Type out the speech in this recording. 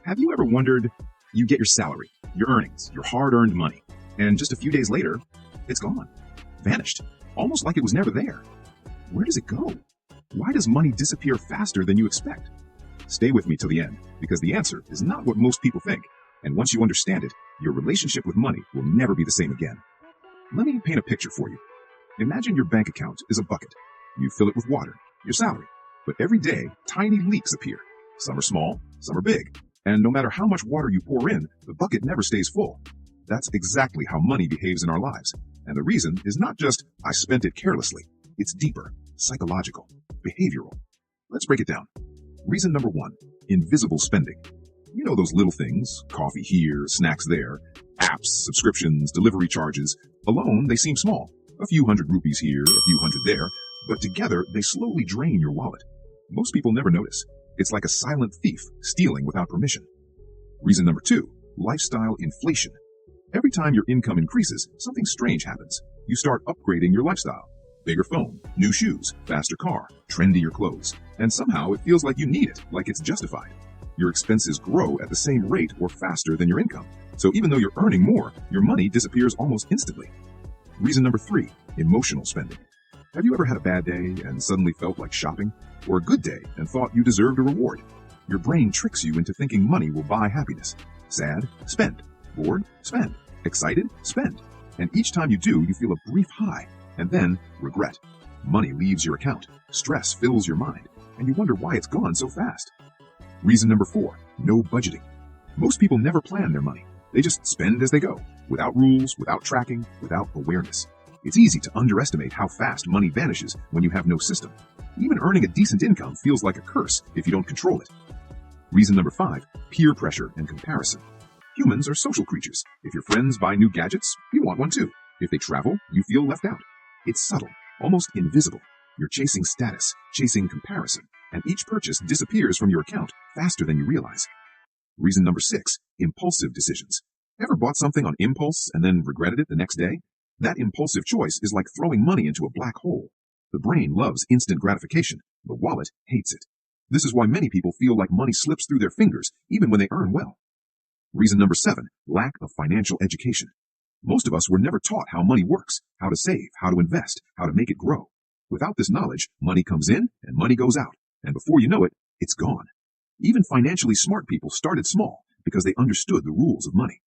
Have you ever wondered, you get your salary, your earnings, your hard-earned money, and just a few days later, it's gone, vanished, almost like it was never there. Where does it go? Why does money disappear faster than you expect? Stay with me till the end, because the answer is not what most people think. And once you understand it, your relationship with money will never be the same again. Let me paint a picture for you. Imagine your bank account is a bucket. You fill it with water, your salary. But every day, tiny leaks appear. Some are small, some are big. And no matter how much water you pour in, the bucket never stays full. That's exactly how money behaves in our lives. And the reason is not just, I spent it carelessly. It's deeper, psychological, behavioral. Let's break it down. Reason number 1, invisible spending. You know those little things, coffee here, snacks there, apps, subscriptions, delivery charges. Alone, they seem small. A few hundred rupees here, a few hundred there, but together they slowly drain your wallet. Most people never notice. It's like a silent thief stealing without permission. Reason number 2, lifestyle inflation. Every time your income increases, something strange happens. You start upgrading your lifestyle. Bigger phone, new shoes, faster car, trendier clothes. And somehow it feels like you need it, like it's justified. Your expenses grow at the same rate or faster than your income. So even though you're earning more, your money disappears almost instantly. Reason number 3, emotional spending. Have you ever had a bad day and suddenly felt like shopping? Or a good day and thought you deserved a reward? Your brain tricks you into thinking money will buy happiness. Sad? Spend. Bored? Spend. Excited? Spend. And each time you do, you feel a brief high, and then regret. Money leaves your account. Stress fills your mind, and you wonder why it's gone so fast. Reason number 4, no budgeting. Most people never plan their money. They just spend as they go, without rules, without tracking, without awareness. It's easy to underestimate how fast money vanishes when you have no system. Even earning a decent income feels like a curse if you don't control it. Reason number 5, peer pressure and comparison. Humans are social creatures. If your friends buy new gadgets, you want one too. If they travel, you feel left out. It's subtle, almost invisible. You're chasing status, chasing comparison, and each purchase disappears from your account faster than you realize. Reason number 6, impulsive decisions. Ever bought something on impulse and then regretted it the next day? That impulsive choice is like throwing money into a black hole. The brain loves instant gratification. The wallet hates it. This is why many people feel like money slips through their fingers even when they earn well. Reason number 7, lack of financial education. Most of us were never taught how money works, how to save, how to invest, how to make it grow. Without this knowledge, money comes in and money goes out. And before you know it, it's gone. Even financially smart people started small because they understood the rules of money.